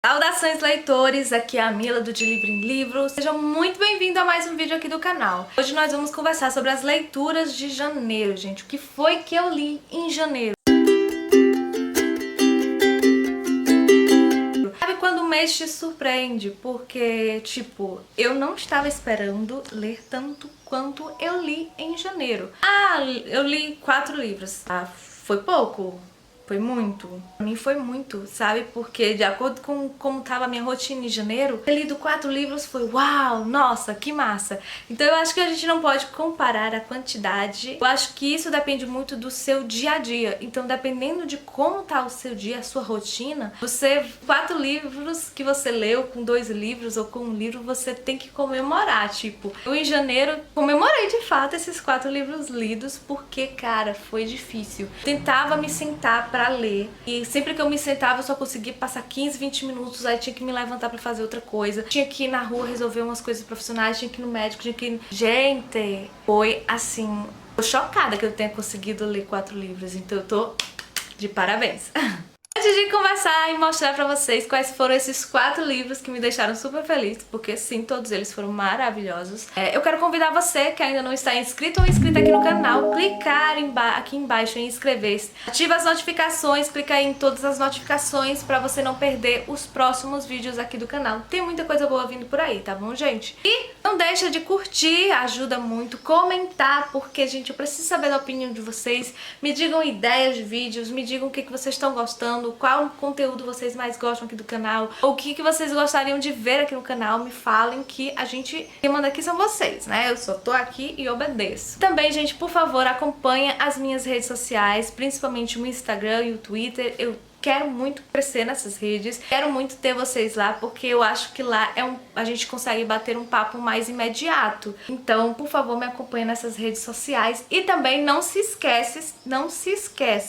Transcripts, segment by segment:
Saudações leitores, aqui é a Mila do De Livro em Livro. Sejam muito bem-vindos a mais um vídeo aqui do canal. Hoje nós vamos conversar sobre as leituras de janeiro, gente. O que foi que eu li em janeiro? Sabe quando o mês te surpreende? Porque, tipo, eu não estava esperando ler tanto quanto eu li em janeiro. Eu li 4 livros. Foi pouco? Foi muito? Pra mim foi muito, sabe? Porque de acordo com como tava a minha rotina em janeiro, ter lido 4 livros foi uau, nossa, que massa. Então eu acho que a gente não pode comparar a quantidade. Eu acho que isso depende muito do seu dia a dia. Então dependendo de como tá o seu dia, a sua rotina, 4 livros que você leu com 2 livros ou com um livro, você tem que comemorar. Tipo, eu em janeiro comemorei de fato esses 4 livros lidos porque, cara, foi difícil. Tentava me sentar pra ler e sempre que eu me sentava eu só conseguia passar 15, 20 minutos, aí tinha que me levantar pra fazer outra coisa, tinha que ir na rua resolver umas coisas profissionais, tinha que ir no médico, tinha que ir... Gente, foi assim, tô chocada que eu tenha conseguido ler 4 livros, então eu tô de parabéns. Antes de conversar e mostrar pra vocês quais foram esses 4 livros que me deixaram super feliz, porque sim, todos eles foram maravilhosos, eu quero convidar você que ainda não está inscrito ou inscrita aqui no canal, clicar aqui embaixo em inscrever-se, ativa as notificações, clica aí em todas as notificações pra você não perder os próximos vídeos aqui do canal. Tem muita coisa boa vindo por aí, tá bom, gente? E não deixa de curtir, ajuda muito, comentar, porque, gente, eu preciso saber da opinião de vocês, me digam ideias de vídeos, me digam o que vocês estão gostando, qual conteúdo vocês mais gostam aqui do canal, ou o que vocês gostariam de ver aqui no canal, me falem que quem manda aqui são vocês, né? Eu só tô aqui e obedeço. Também, gente, por favor, acompanha as minhas redes sociais, principalmente o Instagram e o Twitter. Eu quero muito crescer nessas redes, quero muito ter vocês lá, porque eu acho que lá a gente consegue bater um papo mais imediato. Então, por favor, me acompanhe nessas redes sociais. E também não se esquece,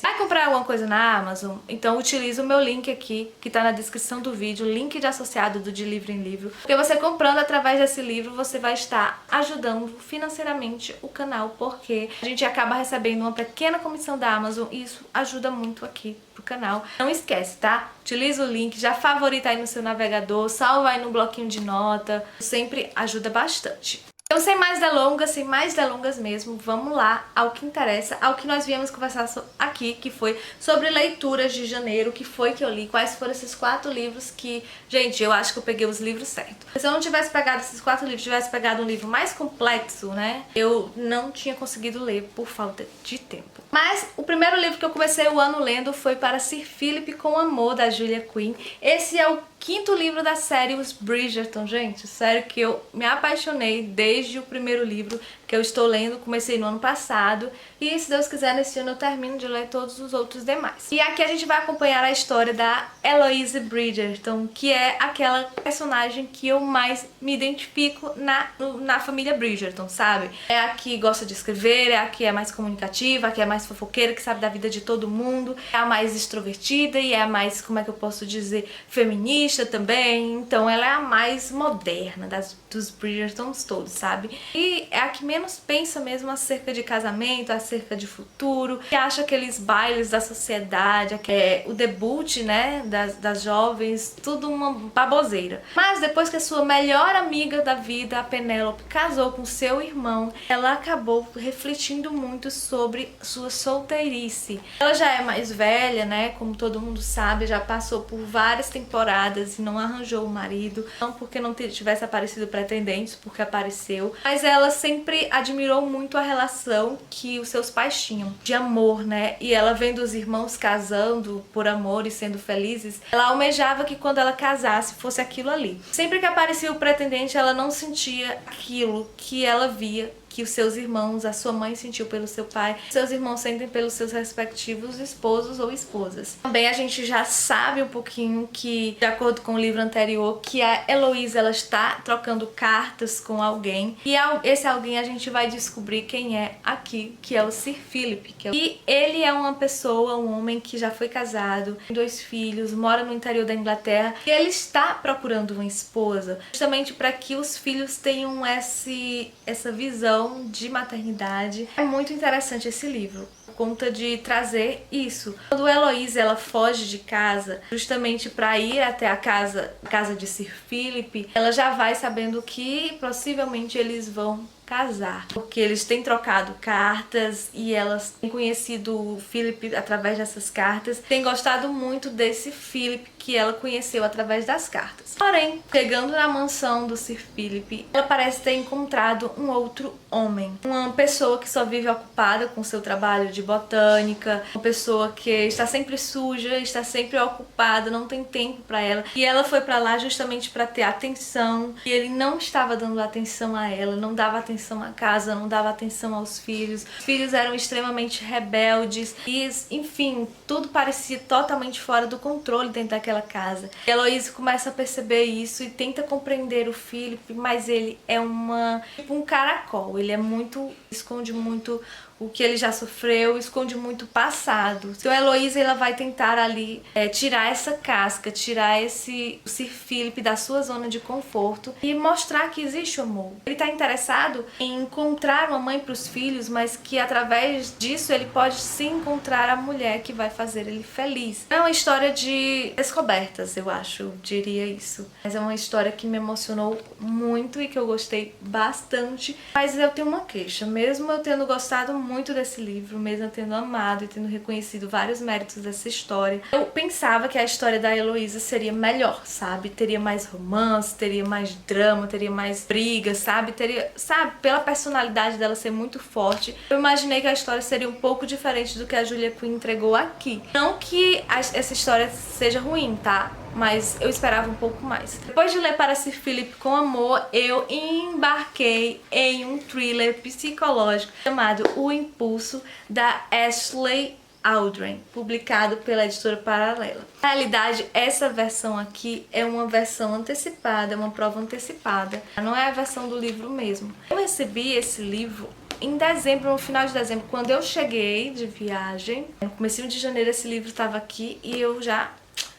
vai comprar alguma coisa na Amazon? Então utiliza o meu link aqui, que tá na descrição do vídeo, link de associado do De Livro em Livro. Porque você comprando através desse livro, você vai estar ajudando financeiramente o canal, porque a gente acaba recebendo uma pequena comissão da Amazon e isso ajuda muito aqui pro canal. Não esquece, tá? Utiliza o link, já favorita aí no seu navegador, salva aí no bloquinho de nota, sempre ajuda bastante. Então, sem mais delongas mesmo, vamos lá ao que interessa, ao que nós viemos conversar aqui, que foi sobre leituras de janeiro, que foi que eu li, quais foram esses 4 livros que, gente, eu acho que eu peguei os livros certos. Se eu não tivesse pegado esses 4 livros, tivesse pegado um livro mais complexo, né, eu não tinha conseguido ler por falta de tempo. Mas o primeiro livro que eu comecei o ano lendo foi Para Sir Philip com Amor, da Julia Quinn. Esse é o 5º livro da série Os Bridgerton, gente. Sério que eu me apaixonei desde o primeiro livro que eu estou lendo, comecei no ano passado. E se Deus quiser, nesse ano eu termino de ler todos os outros demais. E aqui a gente vai acompanhar a história da Eloise Bridgerton, que é aquela personagem que eu mais me identifico na família Bridgerton, sabe? É a que gosta de escrever, é a que é mais comunicativa, a que é mais fofoqueira, que sabe da vida de todo mundo, é a mais extrovertida e é a mais, como é que eu posso dizer, feminista também. Então ela é a mais moderna dos Bridgertons todos, sabe? E é a que menos pensa mesmo acerca de casamento, acerca de futuro, que acha aqueles bailes da sociedade, o debut, né, das jovens, tudo uma baboseira. Mas depois que a sua melhor amiga da vida, a Penélope, casou com seu irmão, ela acabou refletindo muito sobre sua solteirice. Ela já é mais velha, né, como todo mundo sabe, já passou por várias temporadas e não arranjou o marido, não porque não tivesse aparecido pretendentes, porque apareceu, mas ela sempre admirou muito a relação que os seus pais tinham, de amor, né, e ela vendo os irmãos casando por amor e sendo felizes, ela almejava que quando ela casasse fosse aquilo ali. Sempre que aparecia o pretendente, ela não sentia aquilo que ela via que os seus irmãos, a sua mãe sentiu pelo seu pai, seus irmãos sentem pelos seus respectivos esposos ou esposas. Também a gente já sabe um pouquinho que, de acordo com o livro anterior, que a Eloise, ela está trocando cartas com alguém, e esse alguém a gente vai descobrir quem é aqui, que é o Sir Philip. E ele é uma pessoa, um homem que já foi casado, tem 2 filhos, mora no interior da Inglaterra, e ele está procurando uma esposa, justamente para que os filhos tenham essa visão de maternidade. É muito interessante esse livro. conta de trazer isso. Quando a Heloise ela foge de casa, justamente para ir até a casa de Sir Philip, ela já vai sabendo que possivelmente eles vão casar, porque eles têm trocado cartas e elas têm conhecido o Philip através dessas cartas, têm gostado muito desse Philip que ela conheceu através das cartas. Porém, chegando na mansão do Sir Philip, ela parece ter encontrado um outro homem, uma pessoa que só vive ocupada com seu trabalho de botânica, uma pessoa que está sempre suja, está sempre ocupada, não tem tempo para ela, e ela foi para lá justamente para ter atenção, e ele não estava dando atenção a ela, não dava atenção à casa, não dava atenção aos filhos. Os filhos eram extremamente rebeldes e, enfim, tudo parecia totalmente fora do controle dentro daquela casa. E a Heloise começa a perceber isso e tenta compreender o Philip, mas ele é tipo um caracol. Ele esconde muito o que ele já sofreu, esconde muito o passado. Então a Heloise ela vai tentar ali tirar essa casca, tirar o Sir Philip da sua zona de conforto e mostrar que existe o amor. Ele está interessado em encontrar uma mãe para os filhos, mas que através disso ele pode sim encontrar a mulher que vai fazer ele feliz. É uma história de descobertas, eu diria isso. Mas é uma história que me emocionou muito e que eu gostei bastante. Mas eu tenho uma queixa, mesmo eu tendo gostado muito desse livro, mesmo eu tendo amado e tendo reconhecido vários méritos dessa história, eu pensava que a história da Heloísa seria melhor, sabe? Teria mais romance, teria mais drama, teria mais briga, sabe? Pela personalidade dela ser muito forte, eu imaginei que a história seria um pouco diferente do que a Julia Quinn entregou aqui. Não que essa história seja ruim, tá? Mas eu esperava um pouco mais. Depois de ler Para Sir Philip com Amor, eu embarquei em um thriller psicológico chamado O Impulso, da Ashley Aldrin, publicado pela editora Paralela. Na realidade, essa versão aqui é uma versão antecipada, é uma prova antecipada, não é a versão do livro mesmo. Eu recebi esse livro em dezembro, no final de dezembro, quando eu cheguei de viagem. No comecinho de janeiro esse livro estava aqui e eu já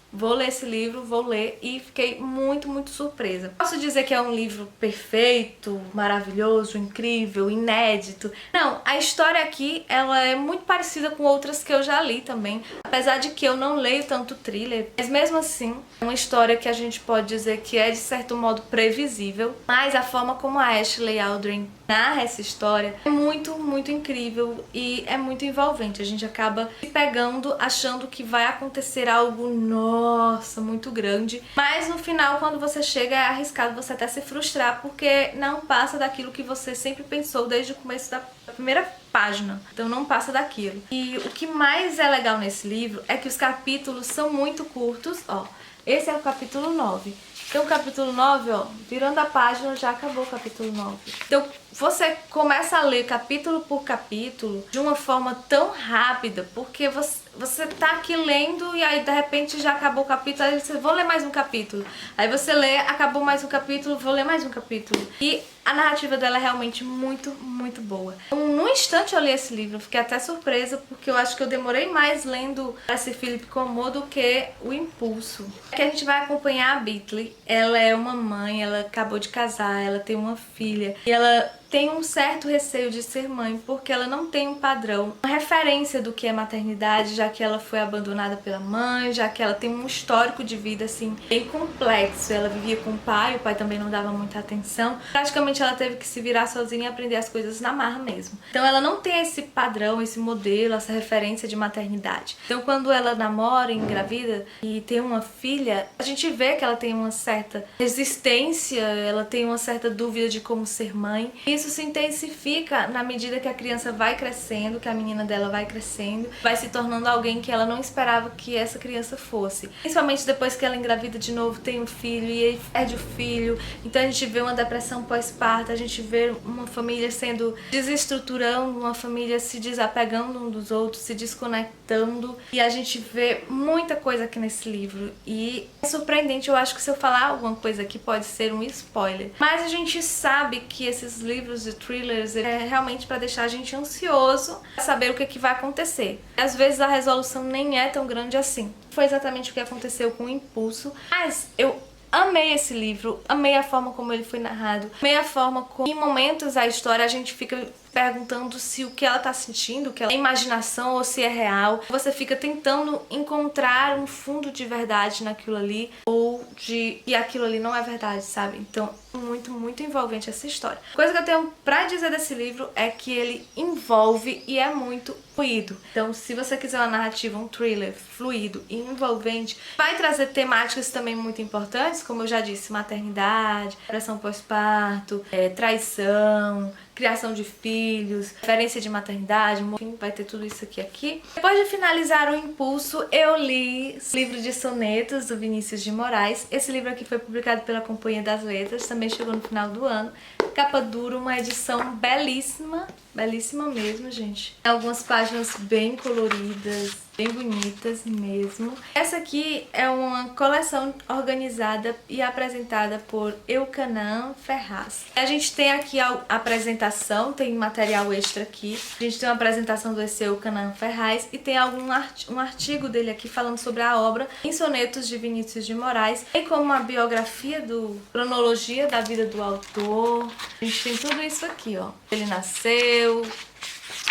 vou ler esse livro, vou ler, e fiquei muito, muito surpresa. Posso dizer que é um livro perfeito, maravilhoso, incrível, inédito? Não, a história aqui, ela é muito parecida com outras que eu já li também, apesar de que eu não leio tanto thriller, mas mesmo assim, é uma história que a gente pode dizer que é de certo modo previsível, mas a forma como a Ashley Aldrin narra essa história é muito, muito incrível e é muito envolvente. A gente acaba se pegando, achando que vai acontecer algo nossa, muito grande, mas no final, quando você chega, é arriscado você até se frustrar, porque não passa daquilo que você sempre pensou desde o começo da primeira página, então não passa daquilo. E o que mais é legal nesse livro é que os capítulos são muito curtos, ó, esse é o capítulo 9. Então o capítulo 9, ó, virando a página, já acabou o capítulo 9. Então você começa a ler capítulo por capítulo de uma forma tão rápida, porque você tá aqui lendo e aí de repente já acabou o capítulo, aí você, vou ler mais um capítulo. Aí você lê, acabou mais um capítulo, vou ler mais um capítulo. E a narrativa dela é realmente muito, muito boa. Então, num instante eu li esse livro, fiquei até surpresa, porque eu acho que eu demorei mais lendo Para Sir Philip com Amor do que O Impulso. Aqui a gente vai acompanhar a Beatley. Ela é uma mãe, ela acabou de casar, ela tem uma filha e ela tem um certo receio de ser mãe, porque ela não tem um padrão, uma referência do que é maternidade, já que ela foi abandonada pela mãe, já que ela tem um histórico de vida assim bem complexo. Ela vivia com o pai também não dava muita atenção. Praticamente ela teve que se virar sozinha e aprender as coisas na marra mesmo. Então ela não tem esse padrão, esse modelo, essa referência de maternidade. Então quando ela namora, engravida e tem uma filha, a gente vê que ela tem uma certa resistência, ela tem uma certa dúvida de como ser mãe. Isso se intensifica na medida que a criança vai crescendo, que a menina dela vai crescendo, vai se tornando alguém que ela não esperava que essa criança fosse. Principalmente depois que ela engravida de novo, tem um filho e aí perde o filho. Então a gente vê uma depressão pós-parto, a gente vê uma família sendo desestruturando, uma família se desapegando um dos outros, se desconectando. E a gente vê muita coisa aqui nesse livro. E é surpreendente, eu acho que se eu falar alguma coisa aqui pode ser um spoiler. Mas a gente sabe que esses livros de thrillers é realmente para deixar a gente ansioso pra saber o que vai acontecer. Às vezes a resolução nem é tão grande assim. Foi exatamente o que aconteceu com o Impulso, mas eu amei esse livro, amei a forma como ele foi narrado, amei a forma como, em momentos, a história a gente fica perguntando se o que ela tá sentindo, que é imaginação ou se é real. Você fica tentando encontrar um fundo de verdade naquilo ali, ou de que aquilo ali não é verdade, sabe? Então, muito, muito envolvente essa história. Coisa que eu tenho pra dizer desse livro é que ele envolve e é muito fluido. Então, se você quiser uma narrativa, um thriller fluido e envolvente, vai trazer temáticas também muito importantes, como eu já disse, maternidade, depressão pós-parto, traição, criação de filhos, referência de maternidade, enfim, vai ter tudo isso aqui. Depois de finalizar o Impulso, eu li o livro de sonetos do Vinícius de Moraes. Esse livro aqui foi publicado pela Companhia das Letras, também chegou no final do ano. Capa dura, uma edição belíssima, belíssima mesmo, gente. Tem algumas páginas bem coloridas, bem bonitas mesmo. Essa aqui é uma coleção organizada e apresentada por Eucanã Ferraz. A gente tem aqui a apresentação, tem material extra aqui. A gente tem uma apresentação do Eucanã Ferraz e tem um artigo dele aqui falando sobre a obra em sonetos de Vinícius de Moraes, bem como uma biografia, cronologia da vida do autor. A gente tem tudo isso aqui, ó. Ele nasceu.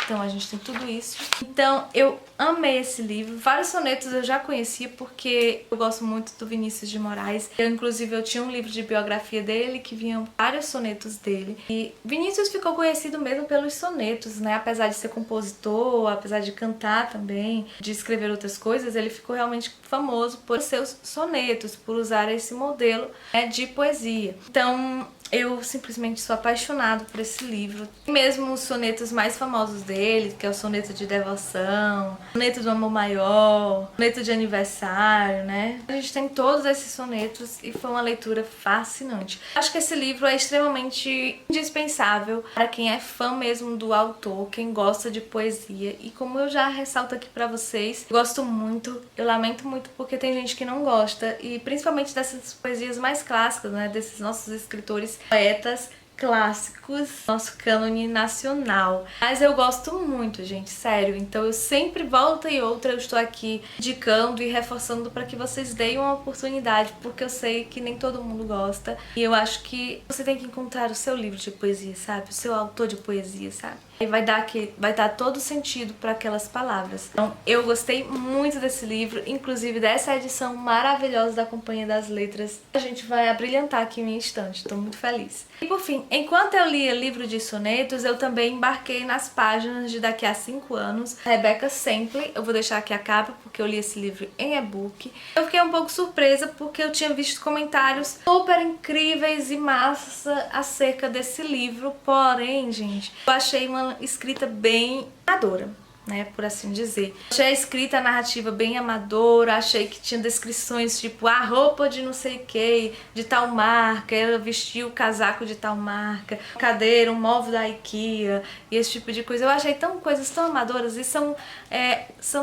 Então a gente tem tudo isso. Então eu amei esse livro. Vários sonetos eu já conhecia porque eu gosto muito do Vinícius de Moraes. Inclusive eu tinha um livro de biografia dele que vinham vários sonetos dele. E Vinícius ficou conhecido mesmo pelos sonetos, né? Apesar de ser compositor, apesar de cantar também, de escrever outras coisas, ele ficou realmente famoso por seus sonetos, por usar esse modelo, né, de poesia. Então eu simplesmente sou apaixonada por esse livro. Mesmo os sonetos mais famosos dele, que é o soneto de devoção, soneto do amor maior, soneto de aniversário, né? A gente tem todos esses sonetos e foi uma leitura fascinante. Acho que esse livro é extremamente indispensável para quem é fã mesmo do autor, quem gosta de poesia. E como eu já ressalto aqui pra vocês, eu gosto muito, eu lamento muito porque tem gente que não gosta, e principalmente dessas poesias mais clássicas, né? Desses nossos escritores, poetas clássicos, nosso cânone nacional. Mas eu gosto muito, gente, sério. Então eu sempre, volta e outra, eu estou aqui indicando e reforçando para que vocês deem uma oportunidade, porque eu sei que nem todo mundo gosta. E eu acho que você tem que encontrar o seu livro de poesia, sabe? O seu autor de poesia, sabe? E vai dar todo sentido para aquelas palavras. Então, eu gostei muito desse livro, inclusive dessa edição maravilhosa da Companhia das Letras. A gente vai abrilhantar aqui minha estante, estou muito feliz. E por fim, enquanto eu lia livro de sonetos, eu também embarquei nas páginas de Daqui a 5 Anos, Rebecca Semple. Eu vou deixar aqui a capa, porque eu li esse livro em e-book. Eu fiquei um pouco surpresa, porque eu tinha visto comentários super incríveis e massa acerca desse livro, porém, gente, eu achei uma escrita bem amadora, né, por assim dizer. Achei a escrita, a narrativa bem amadora, achei que tinha descrições tipo a roupa de não sei o que, de tal marca, ela vestiu o casaco de tal marca, cadeira, um móvel da IKEA e esse tipo de coisa. Eu achei coisas tão amadoras e são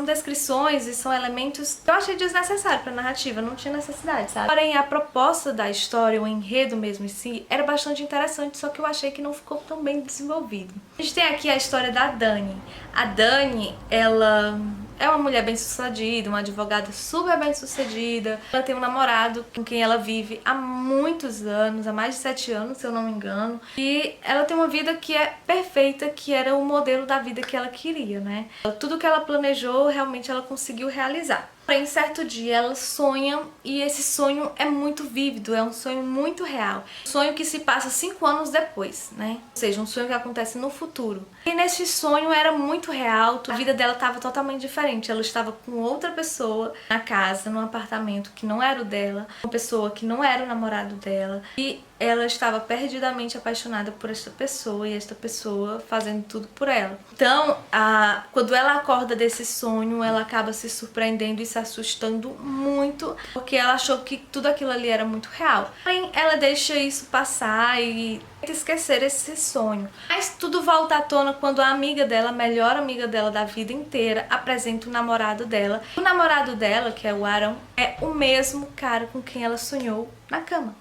descrições e são elementos que eu achei desnecessário pra narrativa, não tinha necessidade, sabe? Porém, a proposta da história, o enredo mesmo em si, era bastante interessante, só que eu achei que não ficou tão bem desenvolvido. A gente tem aqui a história da Dani. A Dani, ela é uma mulher bem-sucedida, uma advogada super bem-sucedida. Ela tem um namorado com quem ela vive há muitos anos, há mais de 7 anos, se eu não me engano. E ela tem uma vida que é perfeita, que era o modelo da vida que ela queria, né? Tudo que ela planejou, realmente ela conseguiu realizar. Porém, certo dia ela sonha e esse sonho é muito vívido, é um sonho muito real. Um sonho que se passa 5 anos depois, né? Ou seja, um sonho que acontece no futuro. E nesse sonho era muito real, a vida dela estava totalmente diferente. Ela estava com outra pessoa na casa, num apartamento que não era o dela, uma pessoa que não era o namorado dela. E ela estava perdidamente apaixonada por esta pessoa e esta pessoa fazendo tudo por ela. Então, quando ela acorda desse sonho, ela acaba se surpreendendo e se assustando muito, porque ela achou que tudo aquilo ali era muito real. Porém, ela deixa isso passar e tenta esquecer esse sonho. Mas tudo volta à tona quando a amiga dela, a melhor amiga dela da vida inteira, apresenta o namorado dela. O namorado dela, que é o Aaron, é o mesmo cara com quem ela sonhou na cama.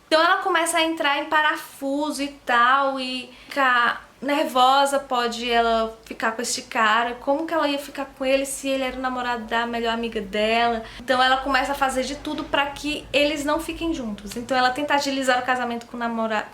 Então ela começa a entrar em parafuso e tal, e ficar nervosa, pode ela ficar com este cara, como que ela ia ficar com ele se ele era o namorado da melhor amiga dela. Então ela começa a fazer de tudo pra que eles não fiquem juntos. Então ela tenta agilizar o casamento com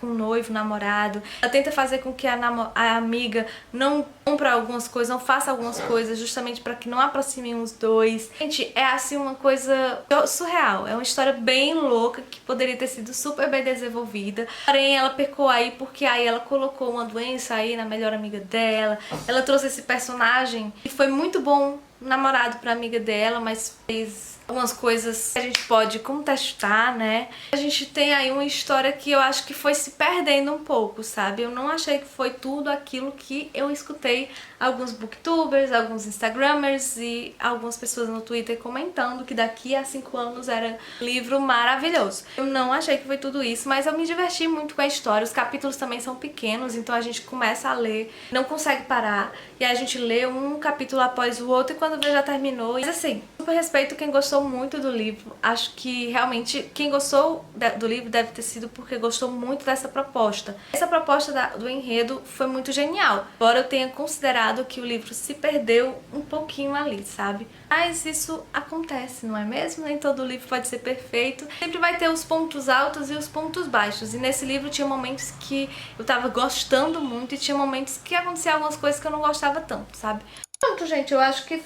o noivo, namorado. Ela tenta fazer com que a amiga não compra algumas coisas, não faça algumas coisas, justamente pra que não aproximem os dois. Gente, é assim uma coisa surreal. É uma história bem louca que poderia ter sido super bem desenvolvida. Porém, ela pecou aí porque aí ela colocou uma doença aí na melhor amiga dela. Ela trouxe esse personagem e foi muito bom namorado pra amiga dela, mas fez algumas coisas que a gente pode contestar, né? A gente tem aí uma história que eu acho que foi se perdendo um pouco, sabe? Eu não achei que foi tudo aquilo que eu escutei alguns booktubers, alguns instagramers e algumas pessoas no Twitter comentando que daqui a 5 anos era um livro maravilhoso. Eu não achei que foi tudo isso, mas eu me diverti muito com a história. Os capítulos também são pequenos, então a gente começa a ler, não consegue parar, e a gente lê um capítulo após o outro e quando vê já terminou. Mas assim, super respeito quem gostou muito do livro. Acho que realmente quem gostou do livro deve ter sido porque gostou muito dessa proposta. Essa proposta do enredo foi muito genial, embora eu tenha considerado que o livro se perdeu um pouquinho ali, sabe? Mas isso acontece, não é mesmo? Nem todo livro pode ser perfeito. Sempre vai ter os pontos altos e os pontos baixos. E nesse livro tinha momentos que eu tava gostando muito e tinha momentos que aconteciam algumas coisas que eu não gostava tanto, sabe? Pronto, gente, eu acho que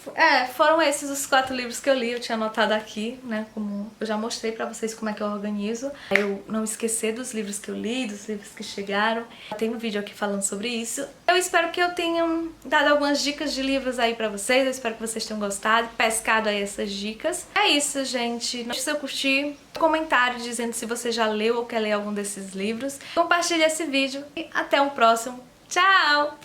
foram esses os 4 livros que eu li. Eu tinha anotado aqui, né, como eu já mostrei pra vocês como é que eu organizo. Eu não esquecer dos livros que eu li, dos livros que chegaram. Tem um vídeo aqui falando sobre isso. Eu espero que eu tenha dado algumas dicas de livros aí pra vocês. Eu espero que vocês tenham gostado, pescado aí essas dicas. É isso, gente. Não esqueça de curtir, comentário dizendo se você já leu ou quer ler algum desses livros. Compartilhe esse vídeo e até um próximo. Tchau!